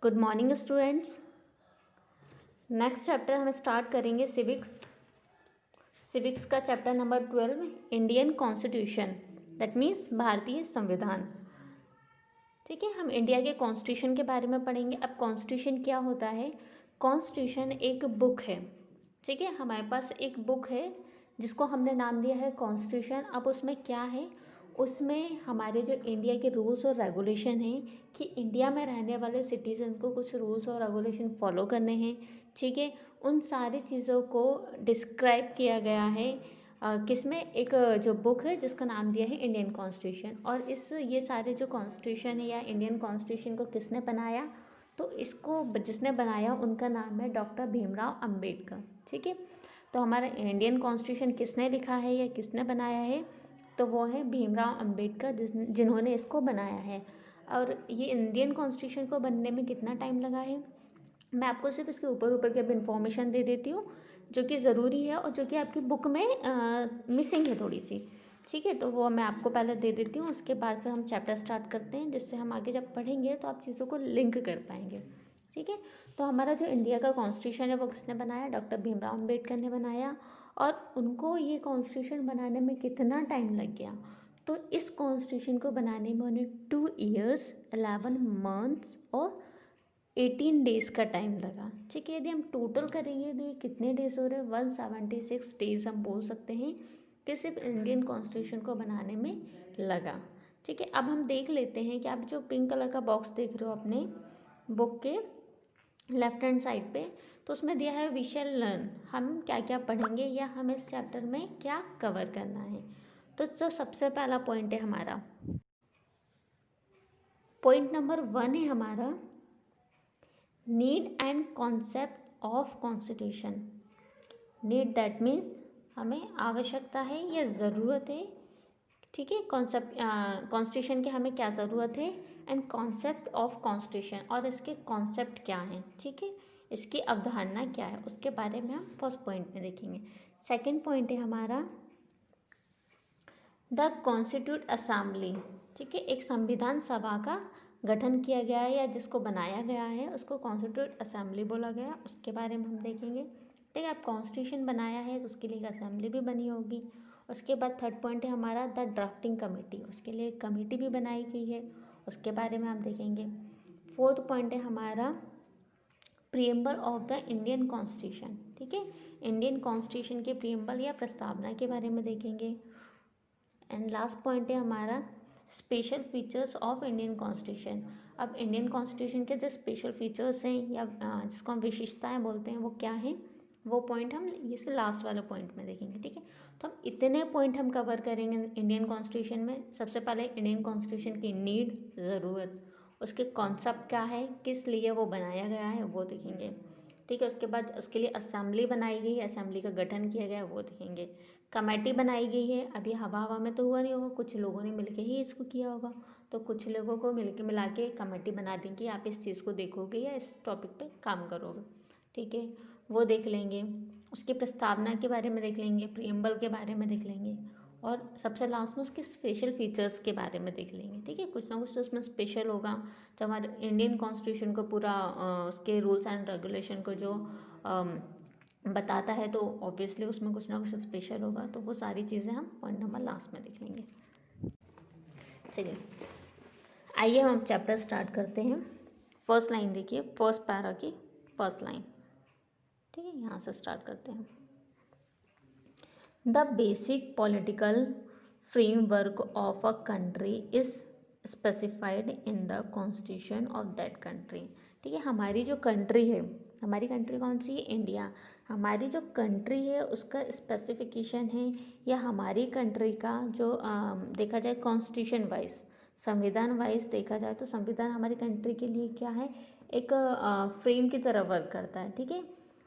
Good morning students. Next chapter हम start करेंगे civics का chapter number 12 Indian constitution, that means भारतीय संविधान। ठीक है, हम इंडिया के कॉन्स्टिट्यूशन के बारे में पढ़ेंगे। अब कॉन्स्टिट्यूशन क्या होता है? कॉन्स्टिट्यूशन एक बुक है। ठीक है, हमारे पास एक बुक है जिसको हमने नाम दिया है कॉन्स्टिट्यूशन। अब उसमें क्या है? उसमें हमारे जो इंडिया के रूल्स और रेगुलेशन हैं कि इंडिया में रहने वाले सिटीजन को कुछ रूल्स और रेगुलेशन फॉलो करने हैं। ठीक है, उन सारी चीज़ों को डिस्क्राइब किया गया है किसमें? एक जो बुक है जिसका नाम दिया है इंडियन कॉन्स्टिट्यूशन। और ये सारे जो कॉन्स्टिट्यूशन है या इंडियन कॉन्स्टिट्यूशन को किसने बनाया? तो इसको जिसने बनाया उनका नाम है डॉक्टर भीमराव अंबेडकर। ठीक है, तो हमारा इंडियन कॉन्स्टिट्यूशन किसने लिखा है या किसने बनाया है? तो वो है भीमराव अंबेडकर, जिन्होंने इसको बनाया है। और ये इंडियन कॉन्स्टिट्यूशन को बनने में कितना टाइम लगा है, मैं आपको सिर्फ इसके ऊपर ऊपर की अब इन्फॉर्मेशन दे देती हूँ जो कि ज़रूरी है और जो कि आपकी बुक में मिसिंग है थोड़ी सी। ठीक है, तो वो मैं आपको पहले दे देती हूँ, उसके बाद फिर हम चैप्टर स्टार्ट करते हैं, जिससे हम आगे जब पढ़ेंगे तो आप चीज़ों को लिंक कर पाएंगे। ठीक है, तो हमारा जो इंडिया का कॉन्स्टिट्यूशन है वो किसने बनाया? डॉक्टर भीमराव अम्बेडकर ने बनाया। और उनको ये कॉन्स्टिट्यूशन बनाने में कितना टाइम लग गया? तो इस कॉन्स्टिट्यूशन को बनाने में उन्हें 2 ईयर्स 11 मंथ्स और 18 डेज़ का टाइम लगा। ठीक है, यदि हम टोटल करेंगे तो ये कितने डेज़ हो रहे हैं? 176 डेज़ हम बोल सकते हैं कि सिर्फ इंडियन कॉन्स्टिट्यूशन को बनाने में लगा। ठीक है, अब हम देख लेते हैं कि आप जो पिंक कलर का बॉक्स देख रहे हो अपने बुक के लेफ्ट हैंड साइड पे, तो उसमें दिया है वी शैल लर्न, हम क्या क्या पढ़ेंगे या हम इस चैप्टर में क्या कवर करना है। तो जो सबसे पहला पॉइंट है हमारा, पॉइंट नंबर 1 है हमारा need and concept of constitution. Need that means हमें आवश्यकता है या ज़रूरत है। ठीक है, कॉन्सेप्ट कॉन्स्टिट्यूशन की हमें क्या ज़रूरत है, एंड कॉन्सेप्ट ऑफ कॉन्स्टिट्यूशन, और इसके कॉन्सेप्ट क्या हैं। ठीक है, इसकी अवधारणा क्या है, उसके बारे में हम फर्स्ट पॉइंट में देखेंगे। सेकंड पॉइंट है हमारा द कॉन्स्टिट्यूट असेंबली। ठीक है, एक संविधान सभा का गठन किया गया है या जिसको बनाया गया है उसको कॉन्स्टिट्यूट असेंबली बोला गया, उसके बारे में हम देखेंगे। ठीक है, आप कॉन्स्टिट्यूशन बनाया है तो उसके लिए एक असेंबली भी बनी होगी। उसके बाद थर्ड पॉइंट है हमारा द ड्राफ्टिंग कमेटी, उसके लिए एक कमेटी भी बनाई गई है, उसके बारे में आप देखेंगे। फोर्थ पॉइंट है हमारा preamble of the Indian constitution. ठीक है, इंडियन कॉन्स्टिट्यूशन के प्रियम्बल या प्रस्तावना के बारे में देखेंगे। एंड लास्ट पॉइंट है हमारा special features of Indian constitution. अब इंडियन कॉन्स्टिट्यूशन के जो स्पेशल फीचर्स हैं या जिसको हम विशेषताएं बोलते हैं वो क्या हैं, वो पॉइंट हम इस लास्ट वाले पॉइंट में देखेंगे। ठीक है, तो हम इतने पॉइंट हम कवर करेंगे इंडियन कॉन्स्टिट्यूशन में। सबसे पहले इंडियन कॉन्स्टिट्यूशन की नीड, ज़रूरत, उसके कॉन्सेप्ट क्या है, किस लिए वो बनाया गया है, वो देखेंगे। ठीक है, उसके बाद उसके लिए असेंबली बनाई गई है, असेंबली का गठन किया गया है, वो देखेंगे। कमेटी बनाई गई है, अब ये हवा हवा में तो हुआ नहीं होगा, कुछ लोगों ने मिलके ही इसको किया होगा, तो कुछ लोगों को मिला के कमेटी बना दी कि आप इस चीज़ को देखोगे या इस टॉपिक पे काम करोगे। ठीक है, वो देख लेंगे। उसकी प्रस्तावना के बारे में देख लेंगे, प्रियम्बल के बारे में देख लेंगे, और सबसे लास्ट में उसके स्पेशल फीचर्स के बारे में देख लेंगे। ठीक है, कुछ ना कुछ तो उसमें स्पेशल होगा। जब हमारे इंडियन कॉन्स्टिट्यूशन को पूरा उसके रूल्स एंड रेगुलेशन को जो बताता है तो ऑब्वियसली उसमें कुछ ना कुछ स्पेशल होगा, तो वो सारी चीज़ें हम पॉइंट नंबर लास्ट में देख लेंगे। चलिए आइए हम चैप्टर स्टार्ट करते हैं। फर्स्ट लाइन देखिए, फर्स्ट पैरा की फर्स्ट लाइन। ठीक है, यहाँ से स्टार्ट करते हैं। The basic political framework of a country is specified in the constitution of that country. ठीक है, हमारी जो कंट्री है, हमारी कंट्री कौन सी है? इंडिया। हमारी जो कंट्री है उसका स्पेसिफिकेशन है, या हमारी कंट्री का जो देखा जाए कॉन्स्टिट्यूशन वाइज, संविधान वाइज देखा जाए तो संविधान हमारी कंट्री के लिए क्या है? एक फ्रेम की तरह वर्क करता है। ठीक है,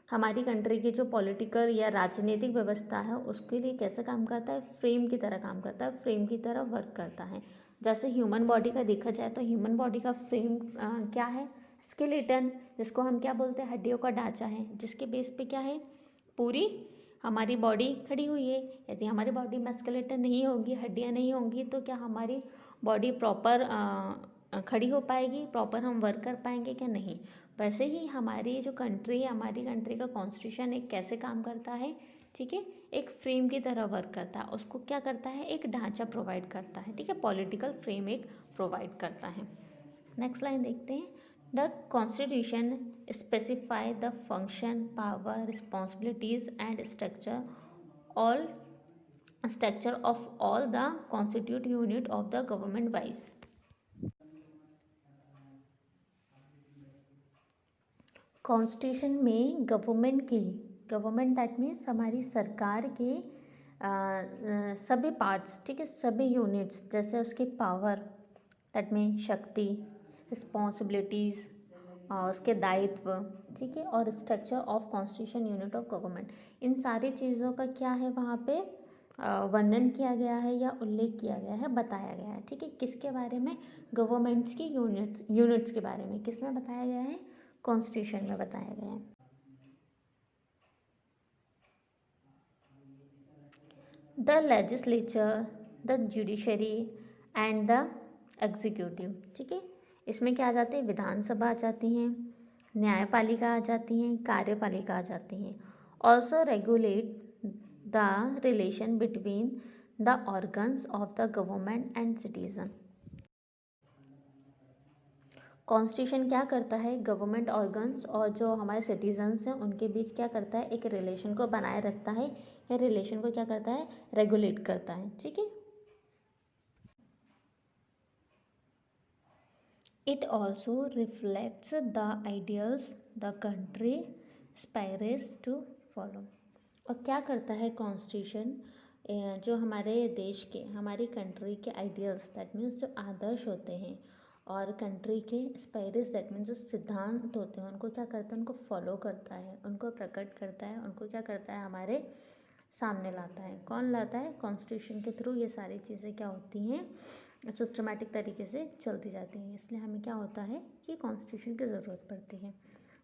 हमारी कंट्री की जो पॉलिटिकल या राजनीतिक व्यवस्था है उसके लिए कैसे काम करता है? फ्रेम की तरह काम करता है, फ्रेम की तरह वर्क करता है। जैसे ह्यूमन बॉडी का देखा जाए तो ह्यूमन बॉडी का फ्रेम क्या है? स्केलेटन, जिसको हम क्या बोलते हैं? हड्डियों का ढांचा है, जिसके बेस पे क्या है? पूरी हमारी बॉडी खड़ी हुई है। यदि हमारी बॉडी में स्केलेटन नहीं होगी, हड्डियाँ नहीं होंगी, तो क्या हमारी बॉडी प्रॉपर खड़ी हो पाएगी, प्रॉपर हम वर्क कर पाएंगे क्या, नहीं। वैसे ही हमारी जो कंट्री है, हमारी कंट्री का कॉन्स्टिट्यूशन एक कैसे काम करता है, ठीक है, एक फ्रेम की तरह वर्क करता है। उसको क्या करता है, एक ढांचा प्रोवाइड करता है, ठीक है, पॉलिटिकल फ्रेम एक प्रोवाइड करता है। नेक्स्ट लाइन देखते हैं। The constitution specify the function, power, responsibilities and structure of all the constitute unit of the government wise. Constitution में गवर्नमेंट दैट मीन्स हमारी सरकार के सभी पार्ट्स, ठीक है, सभी यूनिट्स, जैसे उसके पावर दैट मीन शक्ति, रिस्पॉन्सिबिलिटीज़ और उसके दायित्व, ठीक है, और structure of constitution unit of government, इन सारी चीज़ों का क्या है वहाँ पे वर्णन किया गया है या उल्लेख किया गया है, बताया गया है, ठीक है। किसके बारे में, गवर्नमेंट्स की यूनिट्स के बारे में किसमें बताया गया है, कॉन्स्टिट्यूशन में बताया गया है। The legislature, the judiciary and the executive, ठीक है, इसमें क्या आ जाते हैं, विधानसभा आ जाती हैं, न्यायपालिका आ जाती हैं, कार्यपालिका आ जाती हैं। Also regulate the relation between the organs of the government and citizen. Constitution क्या करता है, गवर्नमेंट ऑर्गन्स और जो हमारे सिटीजन्स हैं उनके बीच क्या करता है, एक रिलेशन को बनाए रखता है, या रिलेशन को क्या करता है, रेगुलेट करता है, ठीक है। It also reflects the ideals the country aspires to follow. और क्या करता है कॉन्स्टिट्यूशन, जो हमारे देश के, हमारी कंट्री के आइडियल्स दैट मीन्स जो आदर्श होते हैं, और कंट्री के एस्पायर्स दैट मीन्स जो सिद्धांत होते हैं, उनको क्या करता है, उनको फॉलो करता है, उनको प्रकट करता है, उनको क्या करता है, हमारे सामने लाता है। कौन लाता है, कॉन्स्टिट्यूशन के थ्रू ये सारी चीज़ें क्या होती हैं, सिस्टमेटिक तरीके से चलती जाती हैं। इसलिए हमें क्या होता है कि कॉन्स्टिट्यूशन की ज़रूरत पड़ती है।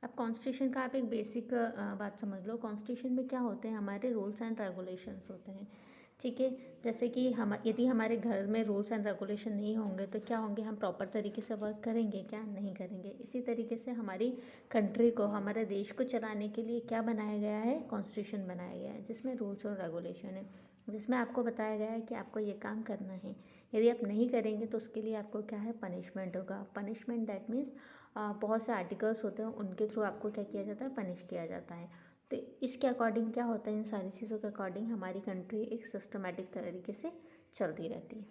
अब कॉन्स्टिट्यूशन का आप एक बेसिक बात समझ लो। कॉन्स्टिट्यूशन में क्या होते हैं, हमारे रूल्स एंड रेगुलेशंस होते हैं, ठीक है। जैसे कि हम, यदि हमारे घर में रूल्स एंड रेगुलेशन नहीं होंगे तो क्या होंगे, हम प्रॉपर तरीके से वर्क करेंगे क्या, नहीं करेंगे। इसी तरीके से हमारी कंट्री को, हमारे देश को चलाने के लिए क्या बनाया गया है, कॉन्स्टिट्यूशन बनाया गया है, जिसमें रूल्स और रेगुलेशन है, जिसमें आपको बताया गया है कि आपको ये काम करना है। यदि आप नहीं करेंगे तो उसके लिए आपको क्या है, पनिशमेंट होगा। पनिशमेंट दैट मीन्स बहुत से आर्टिकल्स होते हैं, उनके थ्रू आपको क्या किया जाता है, पनिश किया जाता है। तो इसके अकॉर्डिंग क्या होता है, इन सारी चीज़ों के अकॉर्डिंग हमारी कंट्री एक सिस्टमेटिक तरीके से चलती रहती है।